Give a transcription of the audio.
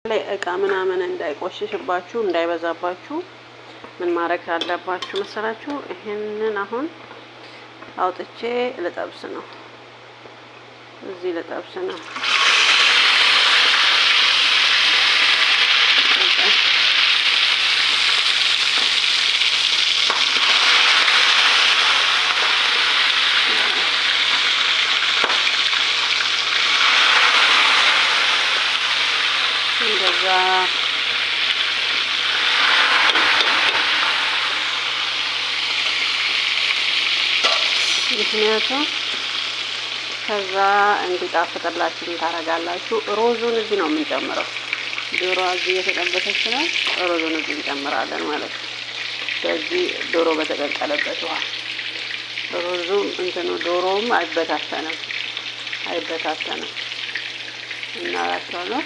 ላይ እቃ ምናምን እንዳይቆሽሽባችሁ እንዳይበዛባችሁ ምን ማድረግ አለባችሁ መሰላችሁ? ይሄንን አሁን አውጥቼ ልጠብስ ነው። እዚህ ልጠብስ ነው። እንደዛ ምክንያቱም ከዛ እንዲጣፍጥላችሁ ታረጋላችሁ። ሮዙን እዚህ ነው የምንጨምረው። ዶሮ እዚህ የተጠበሰች ነው። ሮዙን እዚህ እንጨምራለን ማለት ነው። በዚህ ዶሮ በተቀቀለበት ውሃ ሮዙም እንትኑ ዶሮውም አይበታተንም እናላችኋለሁ።